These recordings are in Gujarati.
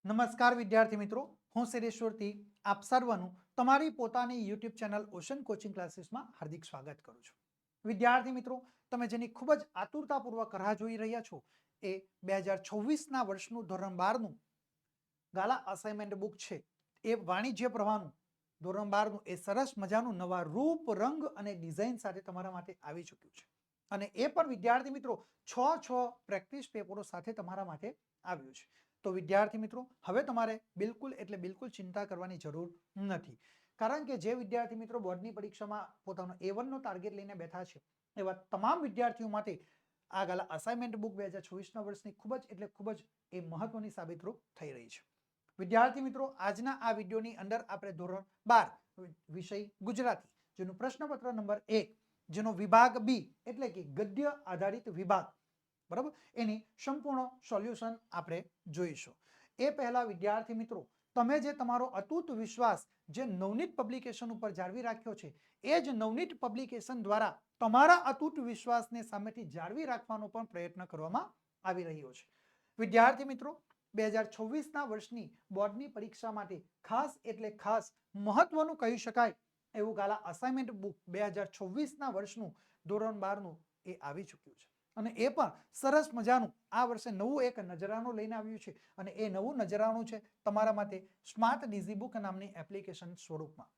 નમસ્કાર વિદ્યાર્થી મિત્રો, હું શિરેશ્વરથી આપ સર્વનું તમારી પોતાની યુટ્યુબ ચેનલ ઓશન કોચિંગ ક્લાસીસમાં હાર્દિક સ્વાગત કરું છું. વિદ્યાર્થી મિત્રો, તમે જેની ખૂબ જ આતુરતાપૂર્વક રાહ જોઈ રહ્યા છો એ 2026ના વર્ષનું ધોરણ 12નું ગાલા અસાઇનમેન્ટ બુક છે. એ વાણિજ્ય પ્રવાહનું ધોરણ 12નું એ સરસ મજાનું નવા રૂપ, રંગ અને ડિઝાઇન સાથે તમારા માટે આવી ચૂક્યું છે. અને એ પણ વિદ્યાર્થી મિત્રો 6 પ્રેક્ટિસ પેપરો સાથે તમારા માટે આવ્યું છે. તો વિદ્યાર્થી મિત્રો, હવે તમારે બિલકુલ એટલે બિલકુલ ચિંતા કરવાની જરૂર નથી. કારણ કે જે વિદ્યાર્થી મિત્રો બોર્ડની પરીક્ષામાં પોતાનો A1નો ટાર્ગેટ લઈને બેઠા છે એવા તમામ વિદ્યાર્થીઓ માટે આ ગાલા અસાઇનમેન્ટ બુક 2024ના વર્ષની ખૂબ જ એટલે ખૂબ જ એ મહત્વની સાબિતરૂપ થઈ રહી છે. વિદ્યાર્થી મિત્રો, આજના આ વિડીયોની અંદર આપણે ધોરણ 12 વિષય ગુજરાતી જેનું પ્રશ્નપત્ર નંબર 1 જેનો વિભાગ બી એટલે કે ગદ્ય આધારિત વિભાગ, બરાબર, એની સંપૂર્ણ સોલ્યુશન આપણે જોઈશું. એ પહેલા વિદ્યાર્થી મિત્રો, તમે જે તમારો અતૂટ વિશ્વાસ જે નવનીત પબ્લિકેશન ઉપર જાળવી રાખ્યો છે એ જ નવનીત પબ્લિકેશન દ્વારા તમારા અતૂટ વિશ્વાસને સામેથી જાળવી રાખવાનો પણ પ્રયત્ન કરવામાં આવી રહ્યો છે. વિદ્યાર્થી મિત્રો, 2026ના વર્ષની બોર્ડની પરીક્ષા માટે ખાસ એટલે ખાસ મહત્વનું કહી શકાય એવું ગાલા અસાઇનમેન્ટ બુક 2026ના વર્ષનું ધોરણ 12નું એ આવી ચૂક્યું છે. અને એ પણ સરસ મજાનું આ વર્ષે નવું એક નજરાણું લઈને આવ્યું છે. અને એ નવું નજરાણું છે તમારા માટે સ્માર્ટ ડીઝી બુક નામની એપ્લિકેશન સ્વરૂપમાં.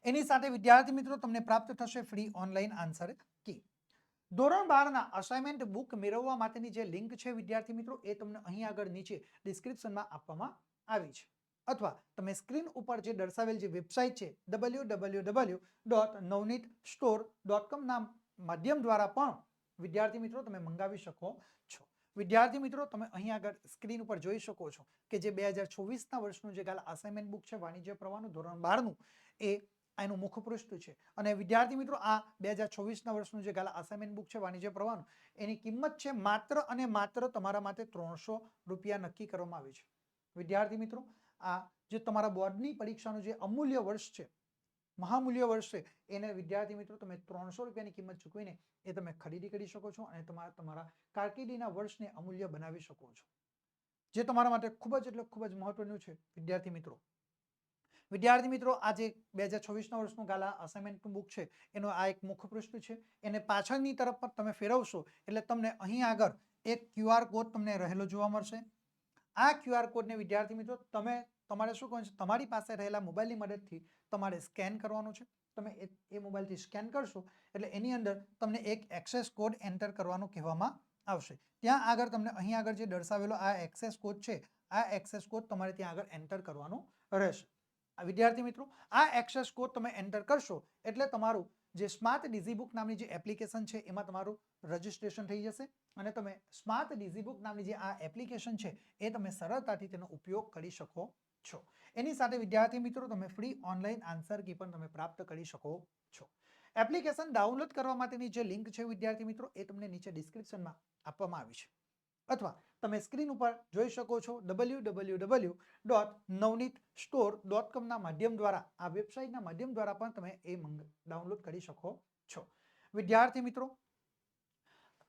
એની સાથે વિદ્યાર્થી મિત્રો તમને પ્રાપ્ત થશે ફ્રી ઓનલાઈન આન્સર કી. ધોરણ 12ના અસાઇનમેન્ટ બુક મેળવવા માટેની જે લિંક છે વિદ્યાર્થી મિત્રો, એ તમને અહીં આગળ નીચે ડિસ્ક્રિપ્શનમાં આપવામાં આવી છે. અથવા તમે સ્ક્રીન ઉપર જે દર્શાવેલ જે વેબસાઇટ છે www.navneetstore.com ના માધ્યમ દ્વારા પણ વિદ્યાર્થી મિત્રો તમે મંગાવી શકો છો. વિદ્યાર્થી મિત્રો, તમે અહીં આગળ સ્ક્રીન ઉપર જોઈ શકો છો કે જે 2024ના વર્ષનું જે ગાલા અસાઇનમેન્ટ બુક છે વાણિજ્ય પ્રવાહનું ધોરણ 12નું એ એનું મુખપૃષ્ઠ છે. અને વિદ્યાર્થી મિત્રો, આ 2024ના વર્ષનું જે ગાલા અસાઇનમેન્ટ બુક છે વાણિજ્ય પ્રવાહનું એની કિંમત છે માત્ર અને માત્ર તમારા માટે 300 રૂપિયા નક્કી કરવામાં આવી છે. વિદ્યાર્થી મિત્રો, આ જે તમારા બોર્ડની પરીક્ષાનું જે અમૂલ્ય વર્ષ છે, મહામૂલ્ય વર્ષ છે, એને વિદ્યાર્થી મિત્રો તમે 300 રૂપિયાની કિંમત ચૂકવીને એ તમે ખરીદી કરી શકો છો અને તમારા કારકિર્દીના વર્ષને અમૂલ્ય બનાવી શકો છો, જે તમારા માટે ખૂબ જ એટલે ખૂબ જ મહત્વનું છે. વિદ્યાર્થી મિત્રો, આ જે 2024ના વર્ષનું ગાલા અસાઇનમેન્ટ બુક છે એનો આ એક મુખપૃષ્ઠ છે. એને પાછળની તરફ પર તમે ફેરવશો એટલે તમને અહીં આગળ એક QR કોડ તમને રહેલો જોવા મળશે. આ QR કોડને વિદ્યાર્થી મિત્રો તમારે શું કરવાનું છે, તમારી પાસે રહેલા મોબાઈલની મદદથી તમારે સ્કેન કરવાનો છે. તમે એ મોબાઈલથી સ્કેન કરશો એટલે એની અંદર તમને એક એક્સેસ કોડ એન્ટર કરવાનો કહેવામાં આવશે. ત્યાં આગળ તમને અહીં આગળ જે દર્શાવેલો આ એક્સેસ કોડ છે, આ એક્સેસ કોડ તમારે ત્યાં આગળ એન્ટર કરવાનો રહેશે. વિદ્યાર્થી મિત્રો, આ એક્સેસ કોડ તમે એન્ટર કરશો એટલે તમારું જે સ્માર્ટ ડીઝી બુક નામની જે એપ્લિકેશન છે એમાં તમારું રજીસ્ટ્રેશન થઈ જશે અને તમે સ્માર્ટ ડીઝી બુક નામની જે આ એપ્લિકેશન છે એ તમે સરળતાથી તેનો ઉપયોગ કરી શકો છો. એની સાથે વિદ્યાર્થી મિત્રો તમે ફ્રી ઓનલાઈન આન્સર કી પણ તમે પ્રાપ્ત કરી શકો છો. એપ્લિકેશન ડાઉનલોડ કરવા માટેની જે લિંક છે વિદ્યાર્થી મિત્રો, એ તમને નીચે ડિસ્ક્રિપ્શનમાં આપવામાં આવી છે. અથવા તમે સ્ક્રીન ઉપર જોઈ શકો છો www.navneetstore.com ના માધ્યમ દ્વારા, આ વેબસાઇટના માધ્યમ દ્વારા પણ તમે એ ડાઉનલોડ કરી શકો છો. વિદ્યાર્થી મિત્રો,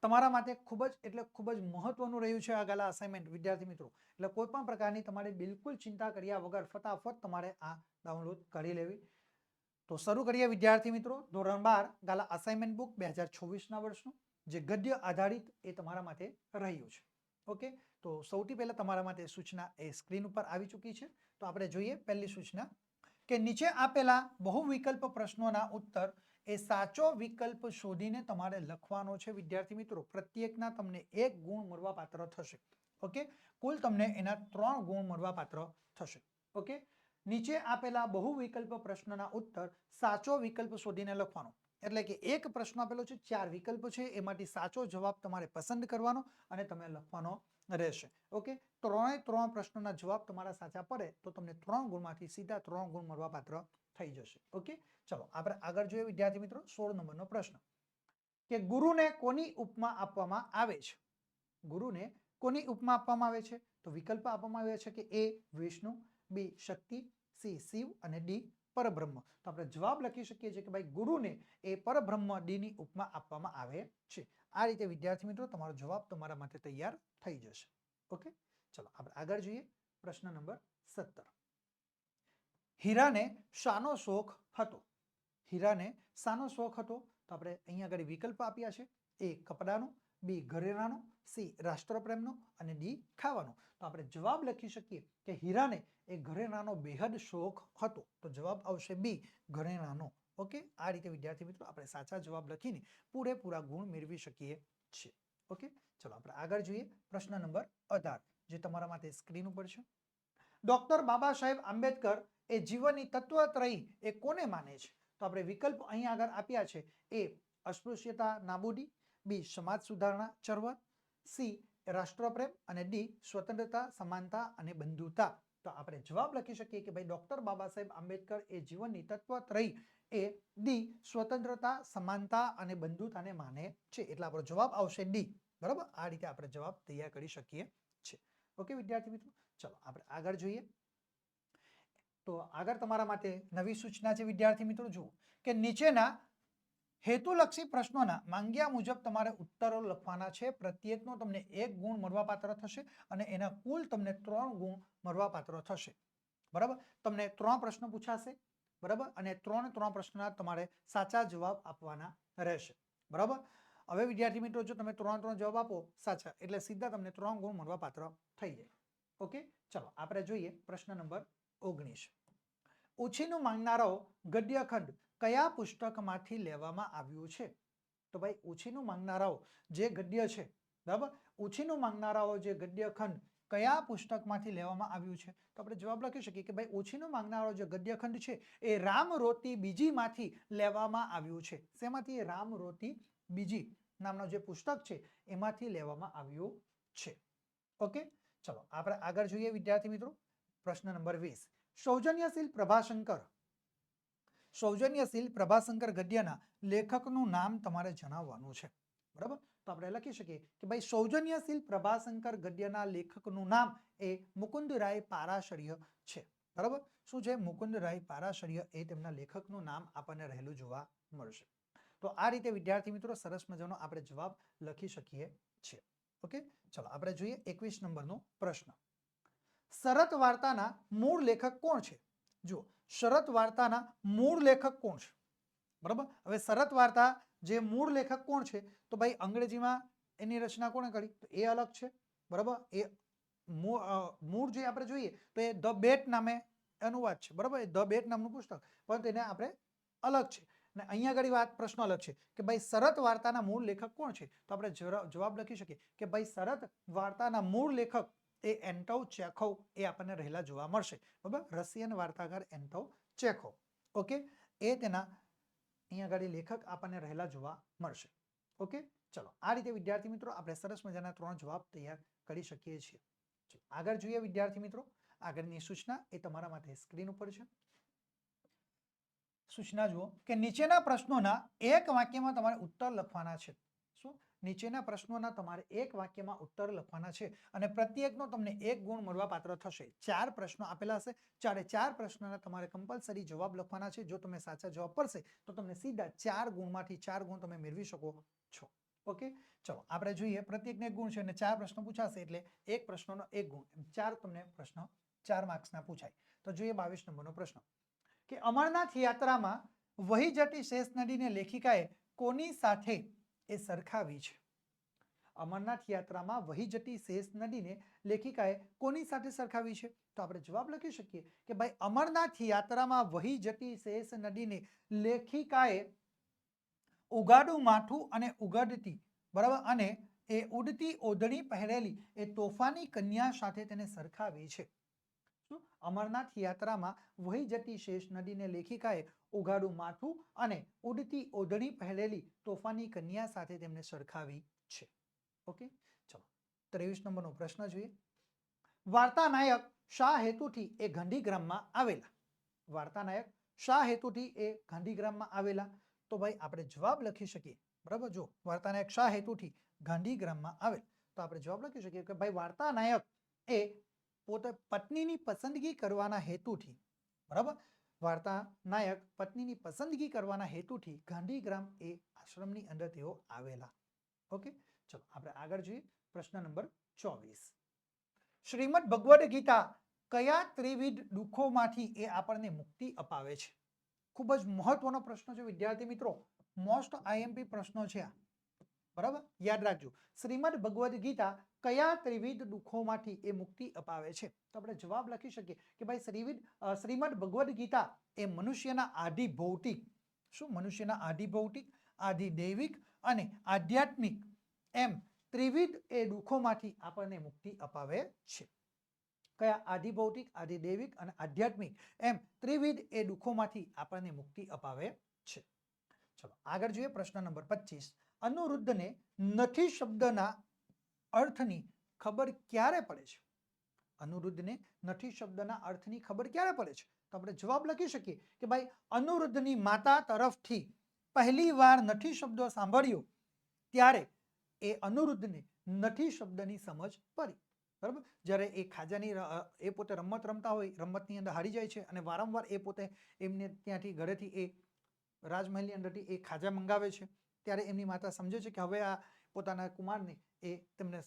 તમારા માટે ખૂબ જ એટલે ખૂબ જ મહત્વનું રહ્યું છે આ ગાલા અસાઇનમેન્ટ. વિદ્યાર્થી મિત્રો, એટલે કોઈ પણ પ્રકારની તમારે બિલકુલ ચિંતા કર્યા વગર ફટાફટ તમારે આ ડાઉનલોડ કરી લેવી. તો શરૂ કરીએ વિદ્યાર્થી મિત્રો. ધોરણ 12 ગાલા અસાઇનમેન્ટ બુક 2024ના વર્ષનું જે ગદ્ય આધારિત એ તમારા માટે રહ્યું છે. ઓકે, તો સૌથી પહેલા તમારા માટે સૂચના એ સ્ક્રીન ઉપર આવી ચૂકી છે. તો આપણે જોઈએ પહેલી સૂચના કે નીચે આપેલા બહુ વિકલ્પ પ્રશ્નોના ઉત્તર એ સાચો વિકલ્પ શોધીને તમારે લખવાનો છે. વિદ્યાર્થી મિત્રો, પ્રત્યેકના તમને 1 ગુણ મળવાપાત્ર થશે. ઓકે, કુલ તમને એના 3 ગુણ મળવાપાત્ર થશે. ઓકે, નીચે આપેલા બહુ વિકલ્પ પ્રશ્નના ઉત્તર સાચો વિકલ્પ શોધીને લખવાનો. એટલે કે એક પ્રશ્ન આપેલો છે, 4 વિકલ્પ છે, એમાંથી સાચો જવાબ તમારે પસંદ કરવાનો અને તમે લખવાનો રહેશે. ઓકે, 3 પ્રશ્નોના જવાબ તમારા સાચા પડે તો તમને 3 ગુણમાંથી સીધા 3 ગુણ મળવાપાત્ર થઈ જશે. ઓકે, ચલો આપણે આગળ જોઈએ વિદ્યાર્થી મિત્રો. 16 નંબરનો પ્રશ્ન કે ગુરુને કોની ઉપમા આપવામાં આવે છે? ગુરુને કોની ઉપમા આપવામાં આવે છે? તો વિકલ્પ આપવામાં આવ્યા છે કે A Vishnu, B Shakti, C Shiv અને D પરબ્રહ્મ. તો આપણે જવાબ લખી શકીએ છીએ કે ભાઈ ગુરુને એ પરબ્રહ્મ D ની ઉપમા આપવામાં આવે છે. આ રીતે વિદ્યાર્થી મિત્રો તમારો જવાબ તમારા માટે તૈયાર થઈ જશે. ઓકે, ચલો આપણે આગળ જોઈએ. પ્રશ્ન નંબર 17. હીરાને શાનો શોખ હતો? હીરાને શાનો શોખ હતો? તો આપણે અહીંયા આગળ વિકલ્પ આપ્યા છે. એ કપડાનો, બી ઘરેણાનો, સી રાષ્ટ્રપ્રેમનો અને ડી ખાવાનો. તો આપણે જવાબ લખી શકીએ કે હીરાને એ ઘરેણાનો બેહદ શોખ હતો. તો જવાબ આવશે બી ઘરેણાનો. ઓકે, આ રીતે વિદ્યાર્થી મિત્રો આપણે સાચા જવાબ લખીને પૂરેપૂરા ગુણ મેળવી શકીએ છીએ. ઓકે, ચલો આપણે આગળ જોઈએ. પ્રશ્ન નંબર 18 જે તમારા માટે સ્ક્રીન ઉપર છે. ડોક્ટર બાબા સાહેબ આંબેડકર એ જીવનની તત્વત્રયી એ કોને માને છે? તો આપણે વિકલ્પ અહીંયા આગળ આપ્યા છે. એ અસ્પૃશ્યતા નાબૂદી, બી સમાજ સુધારણા ચળવળ, સી રાષ્ટ્રપ્રેમ અને ડી સ્વતંત્રતા, સમાનતા અને બંધુતા. તો આપણે જવાબ લખી શકીએ કે ભાઈ ડોક્ટર બાબા સાહેબ આંબેડકર એ જીવનની તત્વત્રયી એ ડી સ્વતંત્રતા, સમાનતા અને બંધુતાને માને છે. એટલે આપણો જવાબ આવશે ડી. બરાબર, આ રીતે આપણે જવાબ તૈયાર કરી શકીએ છીએ. ઓકે વિદ્યાર્થી મિત્રો, ચલો આપણે આગળ જોઈએ. તો આગળ તમારા માટે નવી સૂચના છે વિદ્યાર્થી મિત્રો. જુઓ કે નીચેના હેતુલક્ષી પ્રશ્નોના માંગ્યા મુજબ તમારે ઉત્તરો લખવાના છે. પ્રત્યેકનો તમને 1 ગુણ મળવાપાત્ર થશે અને એના કુલ તમને 3 ગુણ મળવાપાત્ર થશે. બરાબર, તમને 3 પ્રશ્નો પૂછાશે. બરાબર, અને 3 પ્રશ્નોના તમારે સાચા જવાબ આપવાના રહેશે. બરાબર, હવે વિદ્યાર્થી મિત્રો જો તમે 3 જવાબ આપો સાચા એટલે સીધા તમને 3 ગુણ મળવાપાત્ર થઈ જાય. ઓકે, ચલો આપણે જોઈએ પ્રશ્ન નંબર 19. ઉછીનું માંગનારાઓ ગદ્યખંડ કયા પુસ્તકમાંથી લેવામાં આવ્યું છે? તો ભાઈ ઉછીનું માંગનારાઓ જે ગદ્ય છે, બરાબર, ઉછીનું માંગનારાઓ જે ગદ્યખંડ કયા પુસ્તકમાંથી લેવામાં આવ્યું છે? તો આપણે જવાબ લખી શકીએ કે ભાઈ ઉછીનું માંગનારાઓ જે ગદ્યખંડ છે એ રામરોતી બીજીમાંથી લેવામાં આવ્યું છે. શેમાંથી? રામરોતી બીજી નામનો જે પુસ્તક છે એમાંથી લેવામાં આવ્યું છે. ઓકે, ચલો આપણે આગળ જોઈએ વિદ્યાર્થી મિત્રો. પ્રશ્ન નંબર 20. સૌજન્યશીલ પ્રભાશંકર ગદ્યના લેખકનું નામ તમારે જણાવવાનું છે. બરાબર, તો આપણે લખી શકીએ કે ભાઈ સૌજન્યશીલ પ્રભાશંકર ગદ્યના લેખકનું નામ એ મુકુંદરાય પારાશર્ય છે. બરાબર, શું છે? મુકુંદરાય પારાશર્ય એ તેમના લેખકનું નામ આપણને રહેલું જોવા મળશે. તો આ રીતે વિદ્યાર્થી મિત્રો સરસ મજાનો આપણે જવાબ લખી શકીએ છીએ. ઓકે, ચલો આપણે જોઈએ 21 નંબરનો પ્રશ્ન. શરત વાર્તાના મૂળ લેખક કોણ છે? જુઓ, શરત વાર્તાના મૂળ લેખક કોણ છે? બરાબર, હવે શરત વાર્તા જે મૂળ લેખક કોણ છે? તો ભાઈ અંગ્રેજીમાં એની રચના કોણે કરી? તો એ અલગ છે. બરાબર, એ મૂળ જે આપણે જોઈએ તો એ ધ બેટ નામે અનુવાદ છે. બરાબર, એ ધ બેટ નામનું પુસ્તક, પરંતુ એને આપણે અલગ છે. અને અહીંયા આગળ વાત પ્રશ્ન અલગ છે કે ભાઈ શરત વાર્તાના મૂળ લેખક કોણ છે? તો આપણે જવાબ લખી શકીએ કે ભાઈ શરત વાર્તાના મૂળ લેખક એ એન્ટોવ ચેખોવ એ આપણને રહેલા જોવા મળશે. બરાબર, રશિયન વાર્તાકાર એન્ટોવ ચેખોવ. ઓકે, એ તેના અહીંયા આગળ લેખક આપણને રહેલા જોવા મળશે. ઓકે, ચલો આ રીતે વિદ્યાર્થી મિત્રો આપણે સરસ મજાના 3 જવાબ તૈયાર કરી શકીએ છીએ. આગળ જોઈએ વિદ્યાર્થી મિત્રો. આગળની સૂચના એ તમારા માટે સ્ક્રીન ઉપર છે. સૂચના જુઓ કે નીચેના પ્રશ્નોના એક વાક્યમાં તમારે ઉત્તર લખવાના છે. શું? નીચેના પ્રશ્નોના તમારે એક વાક્યમાં ઉત્તર લખવાના છે અને પ્રત્યેકનો તમને 1 ગુણ મળવાપાત્ર થશે. 4 પ્રશ્નો આપેલા હશે. 4 પ્રશ્નોના તમારે કમ્પલસરી જવાબ લખવાના છે. જો તમે સાચા જવાબ પડશે તો તમને સીધા 4 ગુણમાંથી 4 ગુણ તમે મેળવી શકો છો. ઓકે, ચલો આપણે જોઈએ. પ્રત્યેકને 1 ગુણ છે અને 4 પ્રશ્નો પૂછાશે એટલે એક પ્રશ્નનો 1 ગુણ, 4 તમને પ્રશ્ન 4 માર્ક્સના પૂછાય. તો જોઈએ 22 નંબરનો પ્રશ્ન કે અમરનાથ યાત્રામાં વહી જતી શેષ નદીને લેખિકાએ કોની સાથે એ સરખાવી છે? અમરનાથ યાત્રામાં વહી જતી શેષ નદીને લેખિકાએ કોની સાથે સરખાવી છે? તો આપણે જવાબ લખી શકીએ કે ભાઈ અમરનાથ યાત્રામાં વહી જતી શેષ નદીને લેખિકાએ ઉગાડું માથું અને ઉગડતી, બરાબર, અને એ ઉડતી ઓઢણી પહેરેલી એ તોફાની કન્યા સાથે તેને સરખાવી છે. અમરનાથ યાત્રામાં વહી જતી શેષ નદીને લેખિકાએ ઉગાડું માથું અને ઉડતી ઓઢણી પહેરેલી તોફાની કન્યા સાથે તેમને સરખાવી છે. ઓકે, ચલો 23 નંબરનો પ્રશ્ન જોઈએ. વાર્તા નાયક શા હેતુથી એ ગાંધીગ્રામમાં આવેલા? વાર્તા નાયક શા હેતુથી એ ગાંધીગ્રામમાં આવેલા? તો ભાઈ આપણે જવાબ લખી શકીએ. બરાબર, જો વાર્તા નાયક શા હેતુથી ગાંધીગ્રામમાં આવેલ તો આપણે જવાબ લખી શકીએ કે ભાઈ વાર્તા નાયક એ પોતે પત્નીની પસંદગી કરવાના હેતુથી, બરાબર, વાર્તા નાયક પત્નીની પસંદગી કરવાના હેતુથી ગાંધીગ્રામ એ આશ્રમની અંદર તેઓ આવેલા. ઓકે, ચલો આપણે આગળ જોઈએ. પ્રશ્ન નંબર 24. શ્રીમદ ભગવદ ગીતા કયા ત્રિવિધ દુઃખોમાંથી એ આપણને મુક્તિ અપાવે છે? ખૂબ જ મહત્વનો પ્રશ્ન છે વિદ્યાર્થી મિત્રો, મોસ્ટ આઈએમપી પ્રશ્નો છે આ, બરાબર? યાદ રાખજો, શ્રીમદ ભગવદ્ ગીતા કયા ત્રિવિધ દુઃખોમાંથી એ મુક્તિ અપાવે છે? તો આપણે જવાબ લખી શકીએ કે ભાઈ શ્રીમદ ભગવદ્ ગીતા એ મનુષ્યના આધિ ભૌતિક, શું મનુષ્યના આધિ ભૌતિક, આધિ દૈવિક અને આધ્યાત્મિક એમ ત્રિવિધ એ દુઃખોમાંથી આપણને મુક્તિ અપાવે છે. કયા? આધિ ભૌતિક, આધિ દૈવિક અને આધ્યાત્મિક એમ ત્રિવિધ એ દુઃખોમાંથી આપણને મુક્તિ અપાવે છે. ચલો આગળ જોઈએ પ્રશ્ન નંબર 25. અનુરુદ્ધને નથી શબ્દના અર્થની ખબર ક્યારે પડે છે? અનુરુદ્ધને નથી શબ્દના અર્થની ખબર ક્યારે પડે છે? તો આપણે જવાબ લખી શકીએ કે ભાઈ અનુરુદ્ધની માતા તરફથી પહેલી વાર નથી શબ્દો સાંભળ્યો ત્યારે એ અનુરુદ્ધને નથી શબ્દની સમજ પડી, બરાબર? જ્યારે એ ખાજાની એ પોતે રમત રમતા હોય, રમતની અંદર હારી જાય છે અને વારંવાર એ પોતે એમને ત્યાંથી ઘરેથી એ રાજમહેલની અંદરથી એ ખાજા મંગાવે છે, ત્યારે એમની માતા સમજે છે કે હવે આ પોતાના કુમારને એ તેમને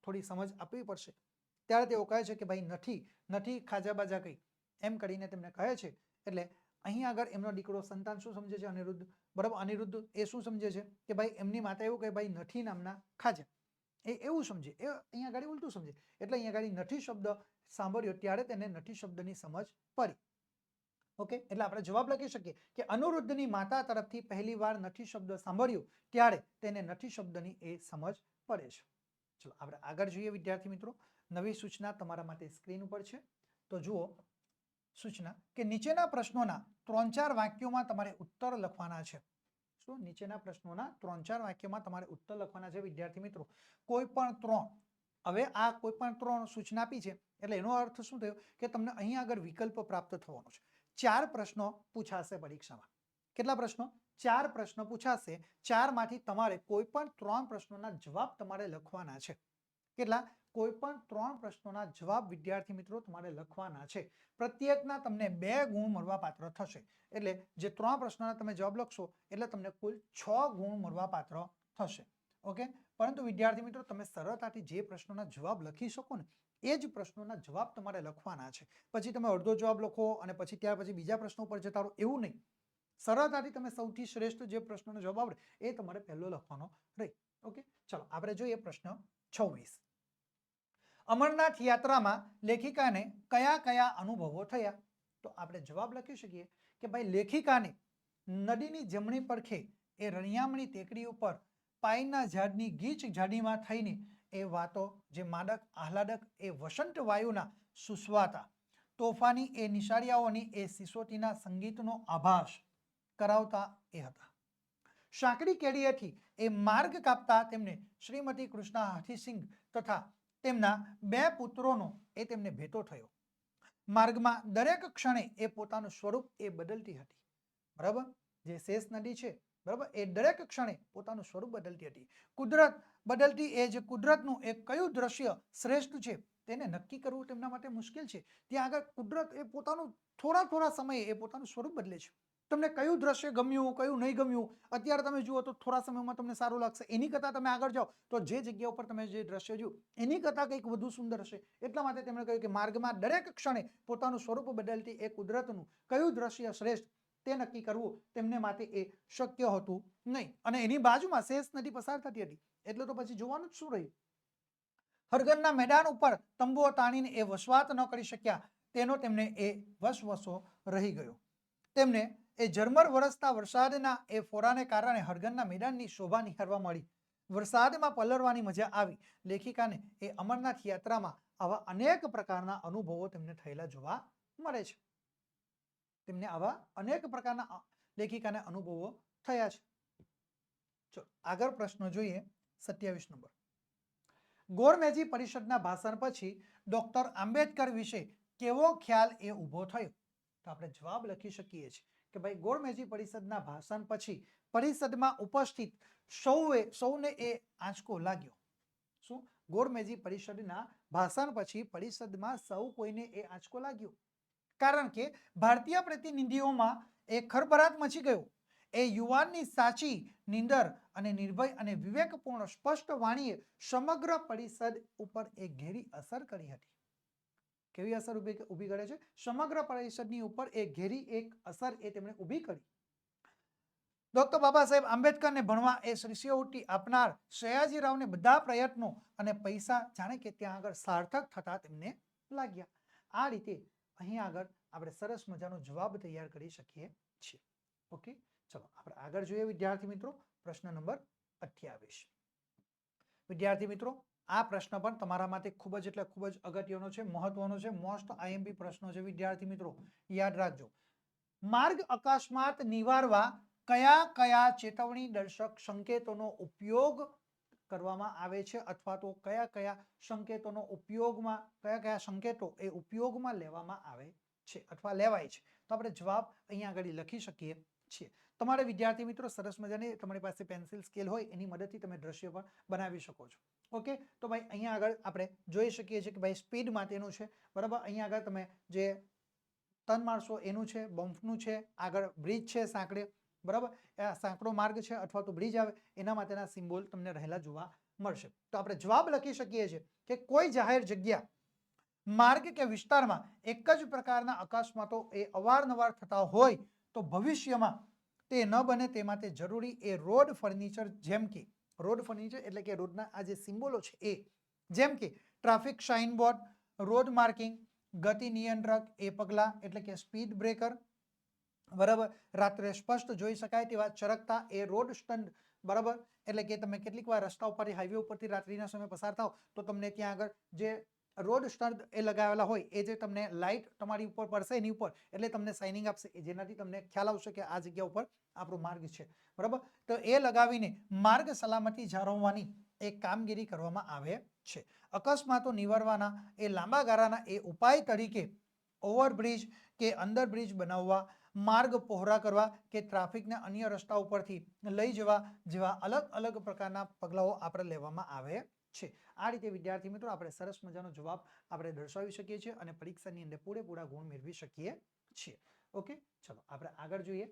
થોડી સમજ આપવી પડશે. ત્યારે તેઓ કહે છે કે ભાઈ નથી ખાજા બાજા કઈ, એમ કરીને તેમને કહે છે. એટલે અહીં આગળ એમનો દીકરો સંતાન શું સમજે છે? અનિરુદ્ધ, બરાબર? અનિરુદ્ધ એ શું સમજે છે કે ભાઈ એમની માતા એવું કહે ભાઈ નથી નામના ખાજા, એ એવું સમજે, એ અહીંયા આગળ ઉલટું સમજે. એટલે અહીંયા આગળ નથી શબ્દ સાંભળ્યો ત્યારે તેને નથી શબ્દની સમજ પડી. ઓકે, એટલે આપણે જવાબ લખી શકીએ કે અનુરુદ્ધની માતા તરફથી પહેલી વાર નથી શબ્દ સાંભળ્યો ત્યારે તેને નથી શબ્દની એ સમજ પડે છે. ચલો આપણે આગળ જોઈએ વિદ્યાર્થી મિત્રો. નવી સૂચના તમારા માટે સ્ક્રીન ઉપર છે, તો જુઓ સૂચના કે નીચેના પ્રશ્નોના 3-4 વાક્યોમાં તમારે ઉત્તર લખવાના છે. શું? નીચેના પ્રશ્નોના 3-4 વાક્યોમાં તમારે ઉત્તર લખવાના છે વિદ્યાર્થી મિત્રો. કોઈ પણ 3, હવે આ કોઈ પણ 3 સૂચના આપી છે એટલે એનો અર્થ શું થયો કે તમને અહીં આગળ વિકલ્પ પ્રાપ્ત થવાનો છે. 4 પ્રશ્નો પૂછાશે પરીક્ષામાં. કેટલા પ્રશ્નો? 4 પ્રશ્નો પૂછાશે. 4 માંથી તમારે કોઈ પણ 3 પ્રશ્નોના જવાબ તમારે લખવાના છે. કેટલા? કોઈ પણ 3 પ્રશ્નોના જવાબ વિદ્યાર્થી મિત્રો તમારે લખવાના છે. પ્રત્યેકના તમને 2 ગુણ મળવા પાત્ર થશે. એટલે જે 3 પ્રશ્નોના તમે જવાબ લખશો એટલે તમને કુલ 6 ગુણ મળવા પાત્ર થશે. ઓકે, પરંતુ વિદ્યાર્થી મિત્રો તમે સરળતાથી જે પ્રશ્નોના જવાબ લખી શકો ને એ જ પ્રશ્નોના જવાબ તમારે લખવાના છે. પછી તમે અડધો જવાબ લખો અને પછી ત્યાર પછી બીજા પ્રશ્નો પર જતા રહો, એવું નહીં. સરળતાથી તમે સૌથી શ્રેષ્ઠ જે પ્રશ્નોનો જવાબ આવડે એ તમારે પહેલો લખવાનો રહે. ઓકે, ચલો આપણે જોઈએ પ્રશ્ન 26. અમરનાથ યાત્રામાં લેખિકાને કયા કયા અનુભવો થયા? તો આપણે જવાબ લખી શકીએ કે ભાઈ લેખિકાને નદીની જમણી પડખે એ રણિયામણી ટેકરી ઉપર પાઈના ઝાડની ગીચ ઝાડીમાં થઈને એ વાતો, જે માદક આહલાદક એ વસંત વાયુના સુસ્વાતા તોફાની એ નિશાળિયાઓની એ સિસોટીના સંગીતનો આભાસ કરાવતા એ હતા. સાંકડી કેડીએથી એ માર્ગ કાપતા તેમને શ્રીમતી કૃષ્ણા હાથીસિંહ તથા તેમના 2 પુત્રોનો એ તેમને ભેટો થયો. માર્ગમાં દરેક ક્ષણે એ પોતાનું સ્વરૂપ એ બદલતી હતી, બરાબર? જે શેષ નદી છે, બરાબર, એ દરેક ક્ષણે પોતાનું સ્વરૂપ બદલતી હતી. કુદરત બદલતી એ જે કુદરતનું એ કયું દ્રશ્ય શ્રેષ્ઠ છે તેને નક્કી કરવું તેમના માટે મુશ્કેલ છે. ત્યાં આગળ કુદરત એ પોતાનું થોડા સમયે એ પોતાનું સ્વરૂપ બદલે છે. તમને કયું દ્રશ્ય ગમ્યું, કયું નહીં ગમ્યું, અત્યારે તમે જુઓ તો થોડા સમયમાં તમને સારું લાગશે. એની કરતાં તમે આગળ જાઓ તો જે જગ્યા ઉપર તમે જે દ્રશ્ય જોયું એની કરતાં કંઈક વધુ સુંદર હશે. એટલા માટે તેમણે કહ્યું કે માર્ગમાં દરેક ક્ષણે પોતાનું સ્વરૂપ બદલતી એ કુદરતનું કયું દ્રશ્ય શ્રેષ્ઠ તે નક્કી કરવું તેમને માટે એ શક્ય હતું નહીં. અને એની બાજુમાં શેષ નદી પસાર થતી હતી એટલે તો પછી જોવાનું જ શું રહ્યું. હરગનના મેદાન ઉપર તંબુઓ તાણીને એ વસવાટ ન કરી શક્યા તેનો તેમને એ વસવસો રહી ગયો. તેમને એ ઝરમર વરસતા વરસાદના એ ફોરાને કારણે હરગનના મેદાનની શોભા નિહાળવા મળી. વરસાદમાં પલળવાની મજા આવી. લેખિકાને એ અમરનાથ યાત્રામાં આવા અનેક પ્રકારના અનુભવો તેમને થયેલા જોવા મળે છે. તેમને આવા અનેક પ્રકારના લેખિકાને અનુભવો થયા છે. ચલો આગળ પ્રશ્ન જોઈએ 27 નંબર. ગોરમેજી પરિષદના ભાષણ પછી ડોક્ટર આંબેડકર વિશે કેવો ખ્યાલ એ ઊભો થયો? તો આપણે જવાબ લખી શકીએ છીએ કે ભાઈ ગોરમેજી પરિષદના ભાષણ પછી પરિષદમાં ઉપસ્થિત સૌને એ આંચકો લાગ્યો. શું? ગોરમેજી પરિષદના ભાષણ પછી પરિષદમાં સૌ કોઈને એ આંચકો લાગ્યો. કારણ કે ભારતીય પ્રતિનિધિઓમાં એ ખળભળાટ મચી ગયો. એ યુવાનની સાચી નિંદર અને નિર્ભય અને વિવેકપૂર્ણ સ્પષ્ટ વાણીએ સમગ્ર પરિષદ ઉપર એક ઘેરી અસર કરી હતી. કેવી અસર ઊભી કરે છે? સમગ્ર પરિષદની ઉપર એ ઘેરી એક અસર એ તેમણે ઊભી કરી. ડોક્ટર બાબા સાહેબ આંબેડકરને ભણવા એ શિષ્યવૃત્તિ આપનાર સયાજીરાવને બધા પ્રયત્નો અને પૈસા જાણે કે ત્યાં આગળ સાર્થક થતા તેમને લાગ્યા. આ રીતે અહીં આગળ આપણે સરસ મજાનો જવાબ તૈયાર કરી શકીએ છીએ. ઓકે, ચલો આપણે આગળ જોઈએ વિદ્યાર્થી મિત્રો. પ્રશ્ન નંબર 28. વિદ્યાર્થી મિત્રો, આ પ્રશ્ન પણ તમારા માટે ખૂબ જ એટલે ખૂબ જ અગત્યનો છે, મહત્વનો છે, મોસ્ટ આઈએમપી પ્રશ્નો છે વિદ્યાર્થી મિત્રો, યાદ રાખજો. માર્ગ અકસ્માત નિવારવા કયા કયા ચેતવણી દર્શક સંકેતોનો ઉપયોગ કરવામાં આવે છે, અથવા તો કયા કયા સંકેતોનો ઉપયોગમાં કયા કયા સંકેતો એ ઉપયોગમાં લેવામાં આવે છે અથવા લેવાય છે? તો આપણે જવાબ અહીંયા આગળ લખી શકીએ છીએ. તમારે વિદ્યાર્થી મિત્રો સરસ મજાની તમારી પાસે પેન્સિલ સ્કેલ હોય એની મદદથી તમે દ્રશ્ય પણ બનાવી શકો છો. ઓકે, તો ભાઈ અહીંયા આગળ આપણે જોઈ શકીએ છીએ કે ભાઈ સ્પીડ માટેનું છે, બરાબર. અહીંયા આગળ તમે જે ટર્ન મારશો એનું છે, બમ્પનું છે, આગળ બ્રિજ છે સાંકડે, બરાબર. સાંકડો માર્ગ છે અથવા તો બ્રિજ આવે એના માટેના સિમ્બોલ તમને રહેલા જોવા મળશે. તો આપણે જવાબ લખી શકીએ છીએ કે કોઈ જાહેર જગ્યા, માર્ગ કે વિસ્તારમાં એક જ પ્રકારના અકસ્માતો એ અવારનવાર થતા હોય તો ભવિષ્યમાં તે ન બને તે માટે જરૂરી એ રોડ ફર્નિચર, જેમ કે રોડ ફર્નિચર એટલે કે રોડના આ જે સિમ્બોલો છે એ, જેમ કે traffic sign board, road marking, ગતિ નિયંત્રક એ પગલા એટલે કે સ્પીડ બ્રેકર, બરાબર. રાત્રે સ્પષ્ટ જોઈ શકાય તેવા ચરકતા એ રોડ સ્ટન્ટ, બરાબર. એટલે કે તમે કેટલીક વાર રસ્તા ઉપરથી, હાઈવે ઉપરથી રાત્રિના સમયે પસાર થાવ તો તમને ત્યાં આગળ જે રોડ સ્ટન્ટ એ લગાવેલા હોય એ જે તમને લાઇટ તમારી ઉપર પડશે એની ઉપર એટલે તમને સાઇનિંગ આપશે, જેનાથી તમને ખ્યાલ આવશે કે આ જગ્યા ઉપર આપણો માર્ગ છે, બરાબર. તો એ લગાવીને માર્ગ સલામતી જાળવવાની એક કામગીરી કરવામાં આવે છે. અકસ્માતો નિવારવાના એ લાંબા ગાળાના એ ઉપાય તરીકે ઓવરબ્રિજ કે અંડરબ્રિજ બનાવવા, માર્ગ પહોળા કરવા કે ટ્રાફિકને અન્ય રસ્તા ઉપરથી લઈ જવા જેવા અલગ અલગ પ્રકારના પગલાઓ આપણે લેવામાં આવે છે. આ રીતે વિદ્યાર્થી મિત્રો આપણે સરસ મજાનો જવાબ આપણે દર્શાવી શકીએ છીએ અને પરીક્ષાની અંદર પૂરેપૂરા ગુણ મેળવી શકીએ છીએ. ઓકે, ચલો આપણે આગળ જોઈએ.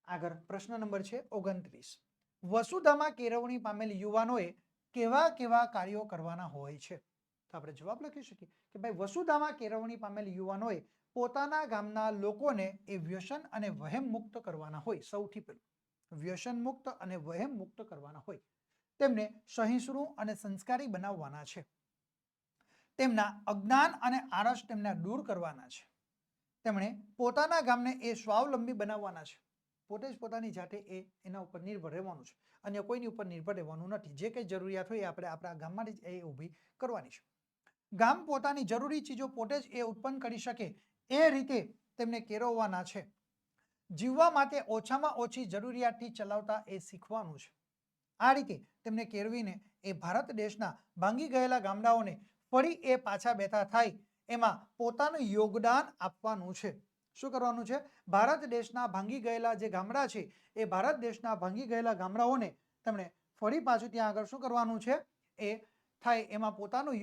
આગળ પ્રશ્ન નંબર છે 29. વસુધામાં કેળવણી પામેલ યુવાનોએ કેવા કેવા કાર્યો કરવાના હોય છે? તો આપણે જવાબ લખી શકીએ કે ભાઈ વસુધામાં કેળવણી પામેલ યુવાનોએ પોતાના ગામના લોકોને એ વ્યસન અને વહેમ મુક્ત કરવાના હોય. સૌથી પહેલું વ્યસન મુક્ત અને વહેમ મુક્ત કરવાના હોય. તેમને સહિષ્ણુ અને સંસ્કારી બનાવવાના છે. તેમના અજ્ઞાન અને આળસ તેમને દૂર કરવાના છે. તેમણે પોતાના ગામને એ સ્વાવલંબી બનાવવાના છે. પોતે જ પોતાની જાતે એના ઉપર નિર્ભર રહેવાનું છે, અન્ય કોઈની ઉપર નિર્ભર રહેવાનું નથી. જે કંઈ જરૂરિયાત હોય એ આપણે આપણા ગામમાં જ એ ઊભી કરવાની છે. ગામ પોતાની જરૂરી ચીજો પોતે જ એ ઉત્પન્ન કરી શકે એ રીતે તેમને કેળવવાના છે. જીવવા માટે ઓછામાં ઓછી જરૂરિયાતથી ચલાવતા એ શીખવાનું છે. આ રીતે તેમને કેળવીને એ ભારત દેશના ભાંગી ગયેલા ગામડાઓને ફરી એ પાછા બેઠા થાય એમાં પોતાનું યોગદાન આપવાનું છે. શું કરવાનું છે? ભારત દેશના ભાંગી ગયેલા જે ગામડા છે એ ભારત દેશના ભાંગી ગયેલા ગામડાઓને તેમણે ફરી પાછું ત્યાં આગળ શું કરવાનું છે એ થાય એમાં પોતાનું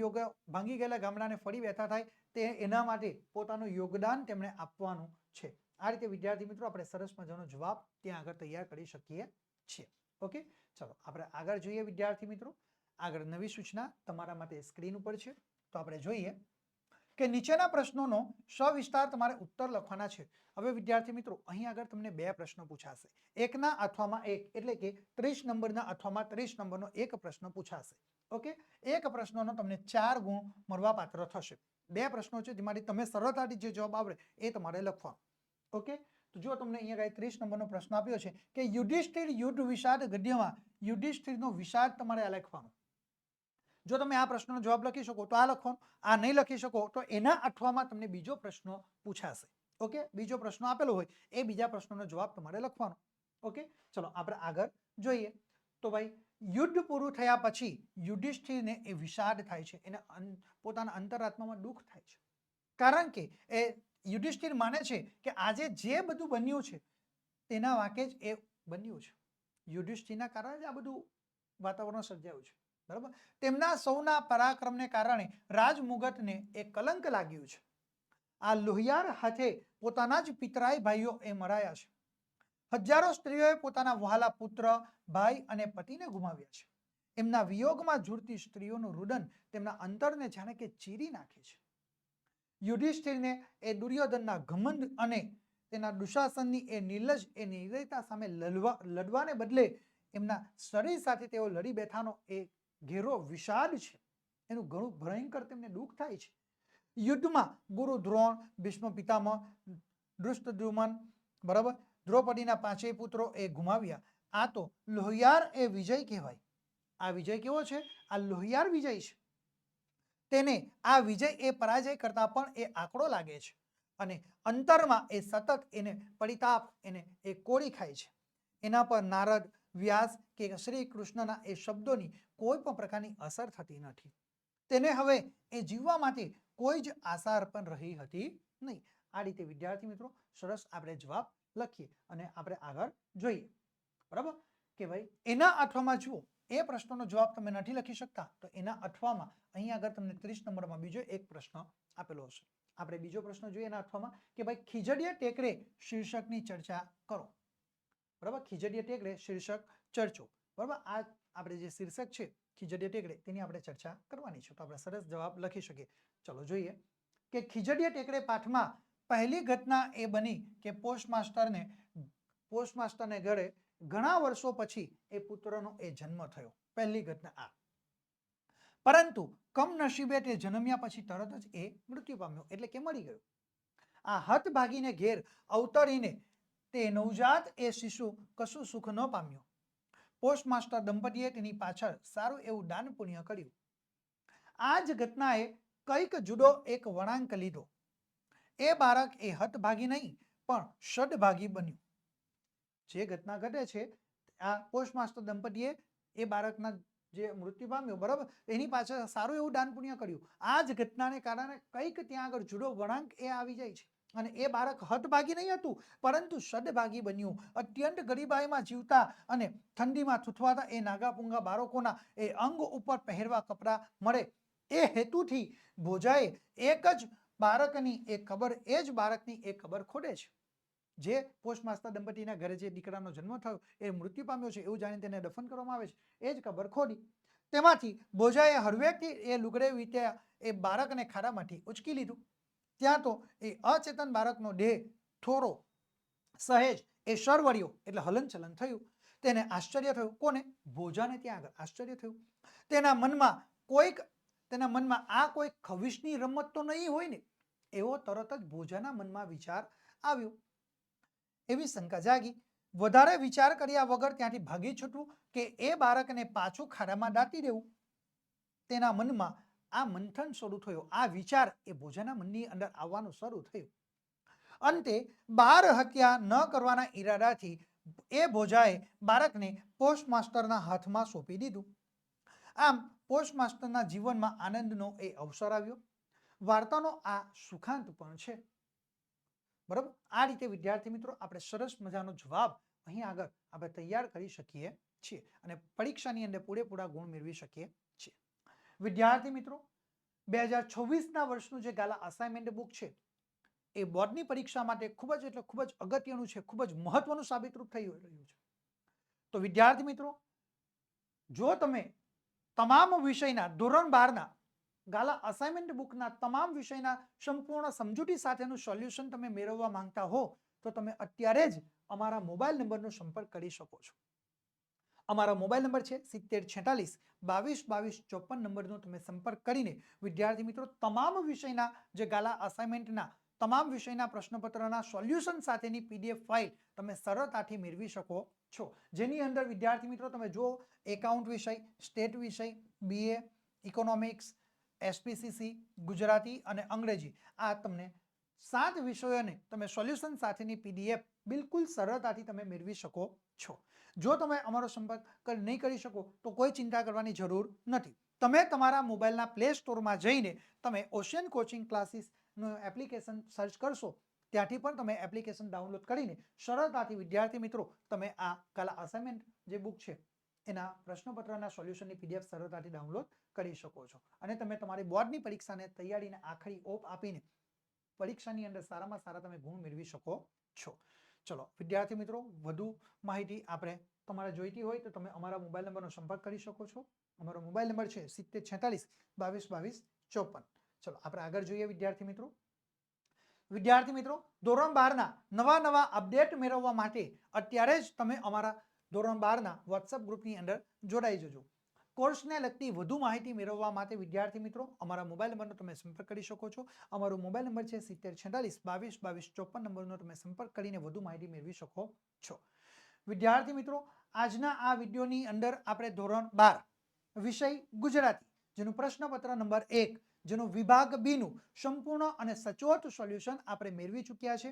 ભાંગી ગયેલા ગામડાને ફરી બેઠા થાય તે એના માટે પોતાનું યોગદાન તેમણે આપવાનું છે. આ રીતે વિદ્યાર્થી મિત્રો આપણે સરસ મજાનો જવાબ ત્યાં આગળ તૈયાર કરી શકીએ છીએ. ઓકે, ચલો આપણે આગળ જોઈએ વિદ્યાર્થી મિત્રો. આગળ નવી સૂચના તમારા માટે સ્ક્રીન ઉપર છે. તો આપણે જોઈએ કે નીચેના પ્રશ્નોનો સવિસ્તાર તમારે ઉત્તર લખવાના છે. હવે વિદ્યાર્થી મિત્રો અહીં આગળ તમને બે પ્રશ્નો પૂછાશે. એકના અથવામાં એક એટલે કે 30 નંબરના અથવામાં 30 નંબરનો એક પ્રશ્ન પૂછાશે. ઓકે, એક પ્રશ્નનો તમને 4 ગુણ મળવા પાત્ર થશે. બે પ્રશ્નો છે જેમાંથી તમે સરળતાથી જે જવાબ આવડે એ તમારે લખવાનો. ઓકે, તો જો તમને અહીંયા 30 નંબરનો પ્રશ્ન આપ્યો છે કે યુધિષ્ઠિર યુદ્ધ વિષાદ ગદ્યમાં યુધિષ્ઠિરનો વિષાદ તમારે આ લખવાનો. જો તમે આ પ્રશ્નનો જવાબ લખી શકો તો આ લખવાનો, આ નહીં લખી શકો તો એના અથવામાં તમને બીજો પ્રશ્ન પૂછાશે. ઓકે, બીજો પ્રશ્ન આપેલો હોય એ બીજા પ્રશ્નનો જવાબ તમારે લખવાનો. ઓકે, ચલો આપણે આગળ જોઈએ. તો ભાઈ યુદ્ધ પૂરું થયા પછી યુધિષ્ઠિરને એ વિષાદ થાય છે, એને પોતાના અંતરાત્મામાં દુઃખ થાય છે. કારણ કે એ યુધિષ્ઠિર માને છે કે આજે જે બધું બન્યું છે તેના વાંકે જ એ બન્યું છે. યુધિષ્ઠિરના કારણે જ આ બધું વાતાવરણ સર્જાયું છે, બરાબર. તેમના સૌના પરાક્રમને કારણે રાજમુગટને એ કલંક લાગ્યું છે. આ લોહિયાર હાથે પોતાના જ પિતરાઈ ભાઈઓ એ મરાયા છે. હજારો સ્ત્રીઓએ પોતાના વહાલા પુત્ર, ભાઈ અને પતિને ગુમાવ્યા છે. એમના વિયોગમાં ઝૂરતી સ્ત્રીઓનું રુદન તેમના અંતરને જાણે કે ચીરી નાખે છે. યુધિષ્ઠિરને એ દુર્યોધનના ઘમંડ અને તેના દુશાસનની એ નિર્લજ એ નિર્દયતા સામે લડવાને બદલે એમના શરીર સાથે તેઓ લડી બેઠાનો એ ઘેરો વિષાદ છે. એનું ઘણું ભયંકર તેમને દુઃખ થાય છે. યુદ્ધમાં ગુરુ દ્રોણ, ભીષ્મ પિતામહ, ધૃષ્ટદ્યુમન, બરાબર, દ્રૌપદીના 5 પુત્રો એ ગુમાવ્યા. આ તો લોહિયાર એ વિજય કહેવાય. આ વિજય કેવો છે? આ લોહિયાર વિજય છે. તેને આ વિજય એ પરાજય કરતા પણ એ આંકડો લાગે છે અને અંતરમાં એ સતત એને પરિતાપ એને એ કોળી ખાય છે. એના પર નારદ, વ્યાસ કે શ્રી કૃષ્ણના એ શબ્દોની કોઈ પણ પ્રકારની અસર થતી નથી. તેને હવે એ જીવવા માટે કોઈ જ આસાર પણ રહી હતી નહીં. આ રીતે વિદ્યાર્થી મિત્રો સરસ આપણે જવાબ લખીએ અને આપણે આગળ જોઈએ. બરાબર કે ભાઈ એના અઠવામાં જુઓ એ પ્રશ્નનો જવાબ તમે નથી લખી શકતા તો એના અઠવામાં અહીં આગળ તમને 30 નંબરમાં બીજો એક પ્રશ્ન આપેલો હશે. આપણે બીજો પ્રશ્ન જોઈએ એના અઠવામાં કે ભાઈ ખીજડીયા ટેકરે શીર્ષકની ચર્ચા કરો. બરાબર, ખીજડીયા ટેકરે શીર્ષક ચર્ચો. બરાબર, આ આપણે જે શીર્ષક છે ખીજડીયા ટેકરે તેની આપણે ચર્ચા કરવાની છે. તો આપણે સરસ જવાબ લખી શકીએ. ચલો જોઈએ કે ખીજડીયા ટેકરે પાઠમાં પહેલી ઘટના એ બની કે પોસ્ટમાસ્ટરને ઘરે ઘણા વર્ષો પછી એ પુત્રનો એ જન્મ થયો. પહેલી ઘટના આ. પરંતુ કમનસીબે તે જન્મ્યા પછી તરત જ એ મૃત્યુ પામ્યો, એટલે કે મરી ગયો. આ હતભાગીને ઘેર અવતરીને તે નવજાત એ શિશુ કશું સુખ ન પામ્યો. પોસ્ટમાસ્ટર દંપતીએ તેની પાછળ સારું એવું દાન પુણ્ય કર્યું. આ જ ઘટનાએ કંઈક જુદો એક વળાંક લીધો. એ બાળક એ હતભાગી નહીં પણ સદભાગી બન્યું. જે ઘટના ઘટે છે આ પોસ્ટમાસ્ટર દંપતીએ એ બાળકના જે મૃત્યુ પામ્યો, બરાબર, એની પાછળ સારું એવું દાન પુણ્ય કર્યું. આ જ ઘટનાને કારણે કંઈક ત્યાં આગળ જુદો વળાંક એ આવી જાય છે અને એ બાળક હતભાગી નહીં હતું પરંતુ સદભાગી બન્યું. અત્યંત ગરીબાઈમાં જીવતા અને ઠંડીમાં થૂથવાતા એ નાગાપૂંગા બાળકોના એ અંગ ઉપર પહેરવા કપડાં મળે એ હેતુથી ભોજાએ એક જ બાળકની એ ખબર એ જ બાળકની એ ખબર ખોડે છે. જે પોસ્ટમાસ્ટર દંપતીના ઘરે જે દીકરાનો જન્મ થયો એ મૃત્યુ પામ્યો છે એવું જાણી તેને દફન કરવામાં આવે છે. એ જ ખબર ખોડી તેમાંથી ભોજાએ હળવેકથી એ લુગડે વીત્યા એ બાળકને ખાડામાંથી ઉચકી લીધું. ત્યાં તો એ અચેતન બાળકનો દેહ થોડો સહેજ એ સરવર્યો એટલે હલનચલન થયું. તેને આશ્ચર્ય થયું. કોને? ભોજાને ત્યાં આગળ આશ્ચર્ય થયું. તેના મનમાં આ કોઈ ખવિશની રમત તો નહીં હોય ને એવો તરત જ ભોજાના મનમાં વિચાર આવ્યો. એવી શંકા જાગી. વધારે વિચાર કર્યા વગર ત્યાંથી ભાગી છૂટવું કે એ બાળકને પાછું ખાડામાં દાટી દેવું. તેના મનમાં આ મંથન શરૂ થયો. આ વિચાર એ ભોજાના મનની અંદર આવવાનું શરૂ થયું. અંતે બાળ હત્યા ન કરવાના ઈરાદાથી એ ભોજાએ બાળકને પોસ્ટમાસ્ટરના હાથમાં સોંપી દીધું. આમ પોસ્ટમાસ્ટરના જીવનમાં આનંદનો એ અવસર આવ્યો. વાર્તાનો આ સુખાંત પણ છે. બરાબર, આ રીતે વિદ્યાર્થી મિત્રો આપણે સરસ મજાનો જવાબ અહીં આગળ આપણે તૈયાર કરી શકીએ છીએ અને પરીક્ષાની અંદર પૂરેપૂરા ગુણ મેળવી શકીએ છીએ. વિદ્યાર્થી મિત્રો 2026ના વર્ષનું જે ગાલા અસાઇનમેન્ટ બુક છે એ બોર્ડની પરીક્ષા માટે ખૂબ જ એટલે ખૂબ જ અગત્યનું છે, ખૂબ જ મહત્વનું સાબિતરૂપ થઈ રહ્યું છે. તો વિદ્યાર્થી મિત્રો જો તમે તમામ વિષયના ધોરણ 12ના ગાલા અસાઇનમેન્ટ બુકના તમામ વિષયના સંપૂર્ણ સમજૂતી સાથેનું સોલ્યુશન તમે મેળવવા માંગતા હો તો તમે અત્યારે જ અમારા મોબાઈલ નંબરનો સંપર્ક કરી શકો છો. અમારો મોબાઈલ નંબર છે 7046222254 નંબરનો તમે સંપર્ક કરીને વિદ્યાર્થી મિત્રો તમામ વિષયના જે ગાલા અસાઇનમેન્ટના તમામ વિષયના પ્રશ્નપત્રના સોલ્યુશન સાથેની PDF ફાઇલ તમે સરળતાથી મેળવી શકો છો. જેની અંદર વિદ્યાર્થી મિત્રો તમે જો એકાઉન્ટ વિષય, સ્ટેટ વિષય, BA, ઇકોનોમિક્સ, SPCC, ગુજરાતી અને અંગ્રેજી આ તમને 7 વિષયોને તમે સોલ્યુશન સાથેની PDF બિલકુલ સરળતાથી તમે મેળવી શકો છો. જો તમે અમારો સંપર્ક નહીં કરી શકો તો કોઈ ચિંતા કરવાની જરૂર નથી. તમે તમારા મોબાઈલના પ્લે સ્ટોરમાં જઈને તમે ઓશિયન કોચિંગ ક્લાસીસનું એપ્લિકેશન સર્ચ કરશો. ત્યાંથી પણ તમે એપ્લિકેશન ડાઉનલોડ કરીને સરળતાથી વિદ્યાર્થી મિત્રો તમે આ ગાલા અસાઇનમેન્ટ જે બુક છે એના પ્રશ્નપત્રના સોલ્યુશનની PDF સરળતાથી ડાઉનલોડ કરી શકો છો અને તમે તમારી બોર્ડની પરીક્ષાને તૈયારીને આખરી ઓપ આપીને પરીક્ષાની અંદર સારામાં સારા તમે ગુણ મેળવી શકો છો. ચલો વિદ્યાર્થી મિત્રો વધુ માહિતી આપણે તમારે જોઈતી હોય તો તમે અમારા મોબાઈલ નંબરનો સંપર્ક કરી શકો છો. અમારો મોબાઈલ નંબર છે 7046222254. ચલો આપણે આગળ જોઈએ વિદ્યાર્થી મિત્રો. વિદ્યાર્થી મિત્રો, ધોરણ 12ના નવા અપડેટ મેળવવા માટે અત્યારે જ તમે અમારા ધોરણ 12ના વોટ્સએપ ગ્રુપની અંદર જોડાઈ જજો. કોર્સને લગતી વધુ માહિતી મેળવવા માટે વિદ્યાર્થી મિત્રો અમારા મોબાઈલ નંબરનો તમે સંપર્ક કરી શકો છો. અમારો મોબાઈલ નંબર છે 7046222254 નંબરનો તમે સંપર્ક કરીને વધુ માહિતી મેળવી શકો છો. વિદ્યાર્થી મિત્રો, આજના આ વિડીયોની અંદર આપણે ધોરણ 12 વિષય ગુજરાતી જેનું પ્રશ્નપત્ર નંબર 1 જેનું વિભાગ બી નું સંપૂર્ણ અને સચોટ સોલ્યુશન આપણે મેળવી ચૂક્યા છે.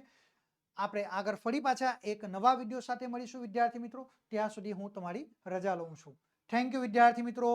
આપણે આગળ ફરી પાછા એક નવા વિડીયો સાથે મળીશું વિદ્યાર્થી મિત્રો. ત્યાં સુધી હું તમારી રજા લઉં છું. થેન્ક યુ વિદ્યાર્થી મિત્રો.